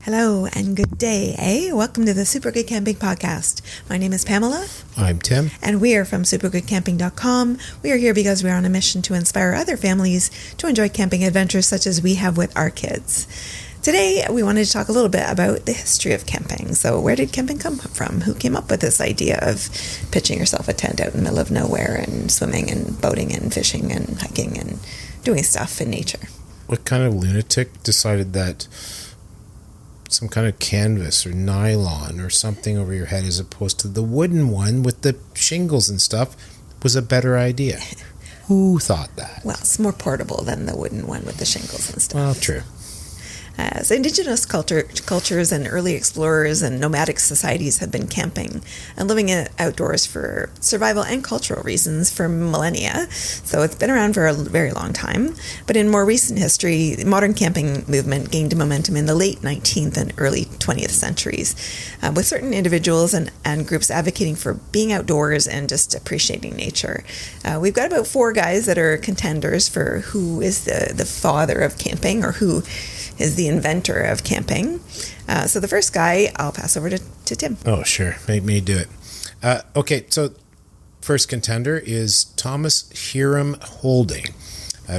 Hello and good day, Welcome to the Super Good Camping Podcast. My name is Pamela. I'm Tim. And we are from supergoodcamping.com. We are here because we are on a mission to inspire other families to enjoy camping adventures such as we have with our kids. Today, we wanted to talk a little bit about the history of camping. So where did camping come from? Who came up with this idea of pitching yourself a tent out in the middle of nowhere and swimming and boating and fishing and hiking and doing stuff in nature? What kind of lunatic decided that some kind of canvas or nylon or something over your head as opposed to the wooden one with the shingles and stuff was a better idea? Who thought that? Well, it's more portable than the wooden one with the shingles and stuff. Well, true. As indigenous cultures and early explorers and nomadic societies have been camping and living outdoors for survival and cultural reasons for millennia. So it's been around for a very long time. But in more recent history, the modern camping movement gained momentum in the late 19th and early 20th centuries, with certain individuals and groups advocating for being outdoors and just appreciating nature. We've got about 4 guys that are contenders for who is the father of camping or who is the inventor of camping. So the first guy, I'll pass over to Tim. Oh, sure. Make me do it. Okay, so first contender is Thomas Hiram Holding,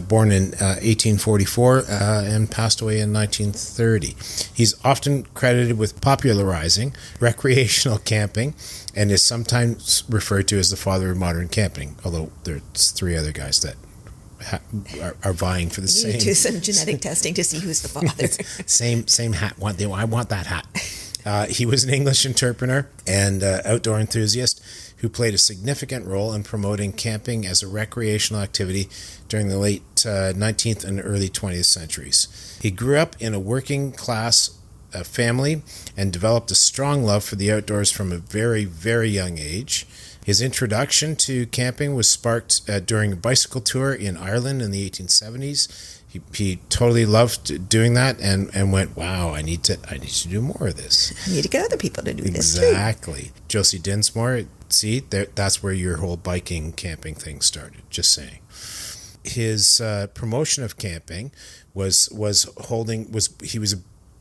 born in 1844 and passed away in 1930. He's often credited with popularizing recreational camping and is sometimes referred to as the father of modern camping, although there's 3 other guys that are vying for the same. You do some genetic testing to see who's the father. same hat. I want that hat. He was an English entrepreneur and outdoor enthusiast who played a significant role in promoting camping as a recreational activity during the late 19th and early 20th centuries. He grew up in a working class family and developed a strong love for the outdoors from a very, very young age. His introduction to camping was sparked during a bicycle tour in Ireland in the 1870s. He totally loved doing that and went, wow, I need to do more of this. I need to get other people to do this too. Exactly. Josie Dinsmore, see, that's where your whole biking camping thing started, just saying. His promotion of camping was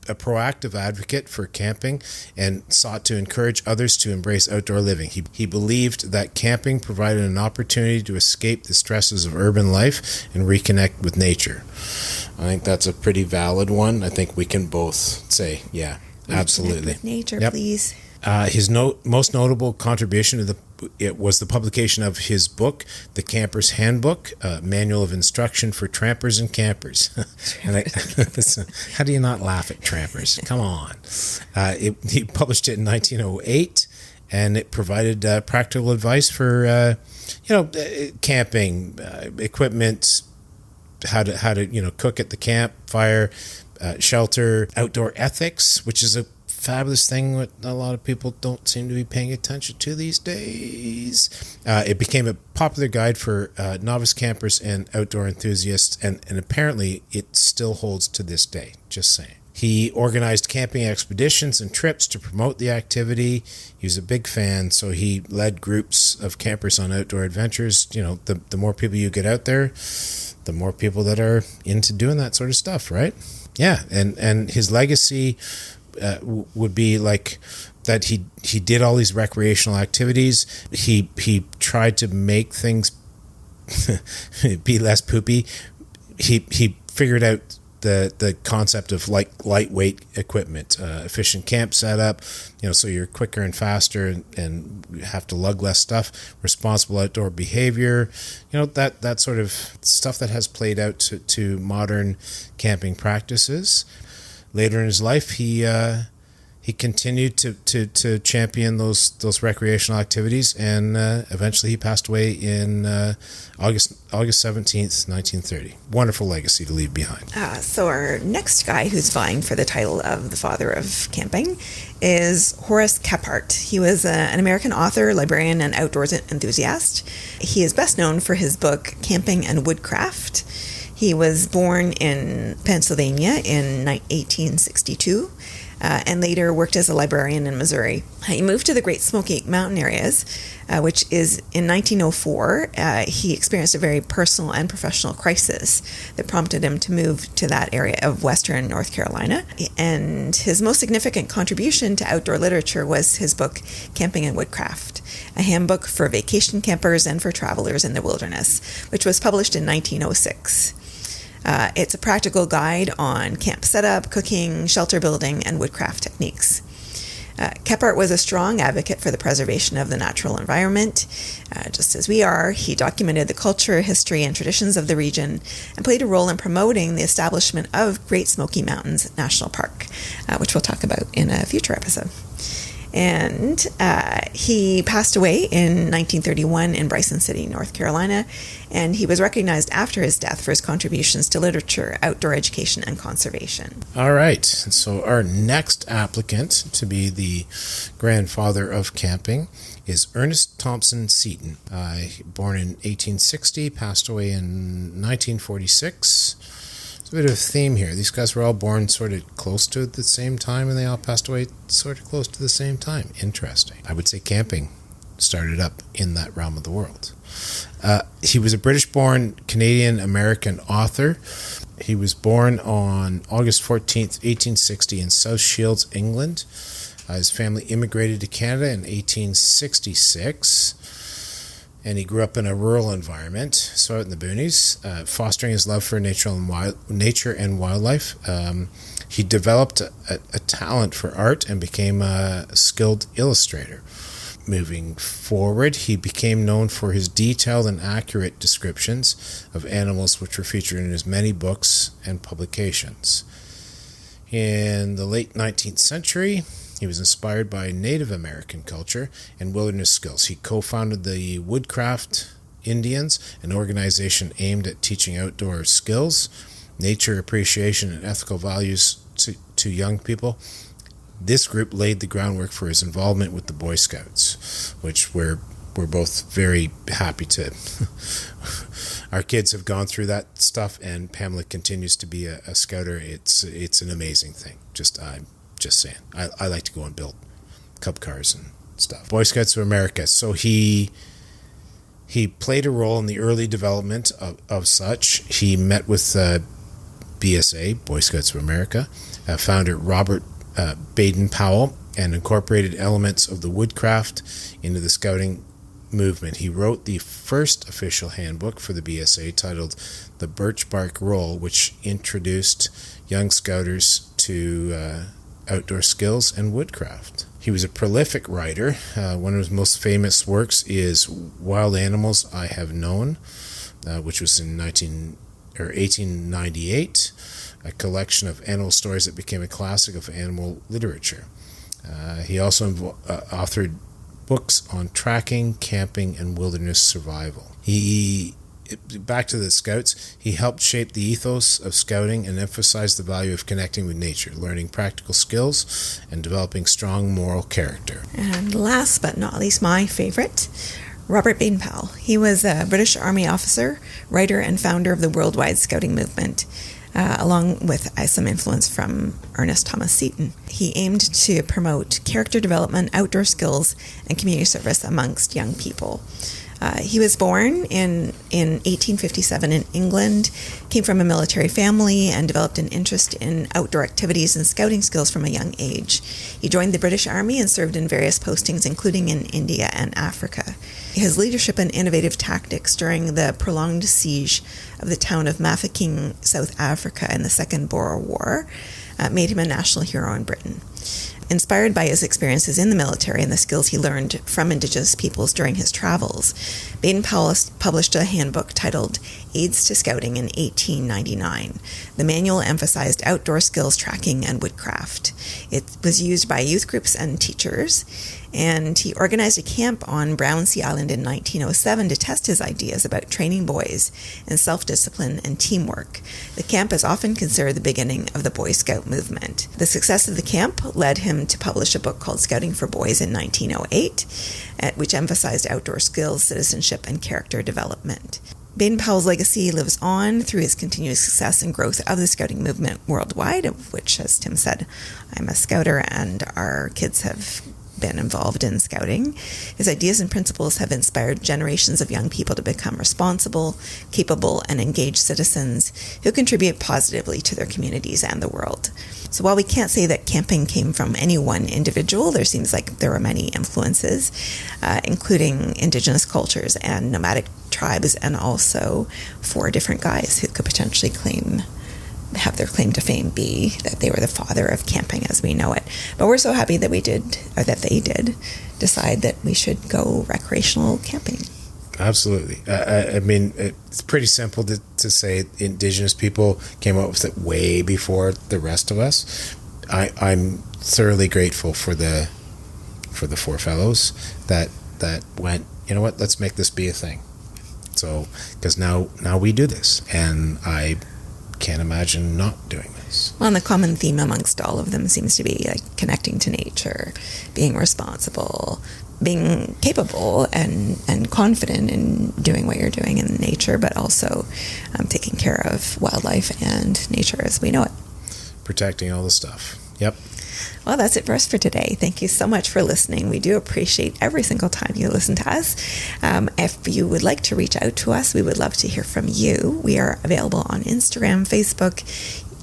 a proactive advocate for camping and sought to encourage others to embrace outdoor living. He believed that camping provided an opportunity to escape the stresses of urban life and reconnect with nature. I think that's a pretty valid one. I think we can both say, yeah, absolutely. With nature, yep. Please. His most notable contribution was the publication of his book, The Camper's Handbook, Manual of Instruction for Trampers and Campers. How do you not laugh at trampers? Come on. He published it in 1908, and it provided practical advice for camping equipment, how to cook at the campfire, shelter, outdoor ethics, which is a fabulous thing that a lot of people don't seem to be paying attention to these days. It became a popular guide for novice campers and outdoor enthusiasts, and apparently it still holds to this day, just saying. He organized camping expeditions and trips to promote the activity. He was a big fan, so he led groups of campers on outdoor adventures. The more people you get out there, the more people that are into doing that sort of stuff, right? Yeah, and his legacy would be like that he did all these recreational activities. He tried to make things be less poopy. He figured out the concept of lightweight equipment, efficient camp setup, so you're quicker and faster and you have to lug less stuff, responsible outdoor behavior, that sort of stuff that has played out to modern camping practices. Later in his life, he continued to champion those recreational activities, and eventually he passed away in August 17th, 1930. Wonderful legacy to leave behind. So our next guy who's vying for the title of the father of camping is Horace Kephart. He was an American author, librarian, and outdoors enthusiast. He is best known for his book, Camping and Woodcraft. He was born in Pennsylvania in 1862. and later worked as a librarian in Missouri. He moved to the Great Smoky Mountain areas, which is in 1904. He experienced a very personal and professional crisis that prompted him to move to that area of western North Carolina. And his most significant contribution to outdoor literature was his book, Camping and Woodcraft, a handbook for vacation campers and for travelers in the wilderness, which was published in 1906. It's a practical guide on camp setup, cooking, shelter building, and woodcraft techniques. Kephart was a strong advocate for the preservation of the natural environment. Just as we are, he documented the culture, history, and traditions of the region and played a role in promoting the establishment of Great Smoky Mountains National Park, which we'll talk about in a future episode. And he passed away in 1931 in Bryson City, North Carolina, and he was recognized after his death for his contributions to literature, outdoor education, and conservation. All right, so our next applicant to be the grandfather of camping is Ernest Thompson Seton. Born in 1860, passed away in 1946. A bit of a theme here. These guys were all born sort of close to the same time, and they all passed away sort of close to the same time. Interesting. I would say camping started up in that realm of the world. He was a British-born Canadian-American author. He was born on August 14th, 1860 in South Shields, England. His family immigrated to Canada in 1866. And he grew up in a rural environment, so out in the boonies, fostering his love for nature and wildlife. He developed a talent for art and became a skilled illustrator. Moving forward, he became known for his detailed and accurate descriptions of animals, which were featured in his many books and publications. In the late 19th century, he was inspired by Native American culture and wilderness skills. He co-founded the Woodcraft Indians, an organization aimed at teaching outdoor skills, nature appreciation, and ethical values to young people. This group laid the groundwork for his involvement with the Boy Scouts, which we're both very happy to. Our kids have gone through that stuff, and Pamela continues to be a scouter. It's an amazing thing. Just saying. I like to go and build cub cars and stuff. Boy Scouts of America. So he played a role in the early development of such. He met with BSA, Boy Scouts of America, founder Robert Baden-Powell, and incorporated elements of the woodcraft into the scouting movement. He wrote the first official handbook for the BSA titled The Birch Bark Roll, which introduced young scouters to outdoor skills and woodcraft. He was a prolific writer. One of his most famous works is Wild Animals I Have Known, which was in 1898, a collection of animal stories that became a classic of animal literature. He also authored books on tracking, camping, and wilderness survival. Back to the Scouts, he helped shape the ethos of scouting and emphasized the value of connecting with nature, learning practical skills, and developing strong moral character. And last but not least, my favorite, Robert Baden-Powell. He was a British Army officer, writer, and founder of the worldwide scouting movement, along with some influence from Ernest Thomas Seton. He aimed to promote character development, outdoor skills, and community service amongst young people. He was born in 1857 in England, came from a military family, and developed an interest in outdoor activities and scouting skills from a young age. He joined the British Army and served in various postings, including in India and Africa. His leadership and innovative tactics during the prolonged siege of the town of Mafeking, South Africa in the Second Boer War made him a national hero in Britain. Inspired by his experiences in the military and the skills he learned from Indigenous peoples during his travels, Baden-Powell published a handbook titled Aids to Scouting in 1899. The manual emphasized outdoor skills tracking and woodcraft. It was used by youth groups and teachers, and he organized a camp on Brownsea Island in 1907 to test his ideas about training boys in self-discipline and teamwork. The camp is often considered the beginning of the Boy Scout movement. The success of the camp led him to publish a book called Scouting for Boys in 1908, which emphasized outdoor skills, citizenship, and character development. Baden-Powell's legacy lives on through his continued success and growth of the scouting movement worldwide, of which, as Tim said, I'm a scouter and our kids have been involved in scouting. His ideas and principles have inspired generations of young people to become responsible, capable, and engaged citizens who contribute positively to their communities and the world. So while we can't say that camping came from any one individual, there seems like there were many influences, including indigenous cultures and nomadic tribes, and also 4 different guys who could potentially have their claim to fame be that they were the father of camping as we know it. But we're so happy that they did decide that we should go recreational camping. Absolutely. I mean, it's pretty simple to say indigenous people came up with it way before the rest of us. I'm thoroughly grateful for the 4 fellows that went, you know what, let's make this be a thing. So, because now we do this, and I can't imagine not doing this. Well, and the common theme amongst all of them seems to be like connecting to nature, being responsible, being capable and confident in doing what you're doing in nature, but also taking care of wildlife and nature as we know it. Protecting all the stuff. Yep. Well, that's it for us for today. Thank you so much for listening. We do appreciate every single time you listen to us. If you would like to reach out to us, we would love to hear from you. We are available on Instagram, Facebook,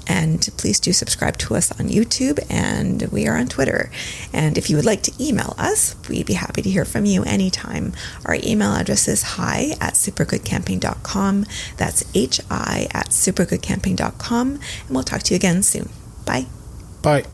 and please do subscribe to us on YouTube, and we are on Twitter. And if you would like to email us, we'd be happy to hear from you anytime. Our email address is hi@supergoodcamping.com. That's hi@supergoodcamping.com, and we'll talk to you again soon. Bye. Bye.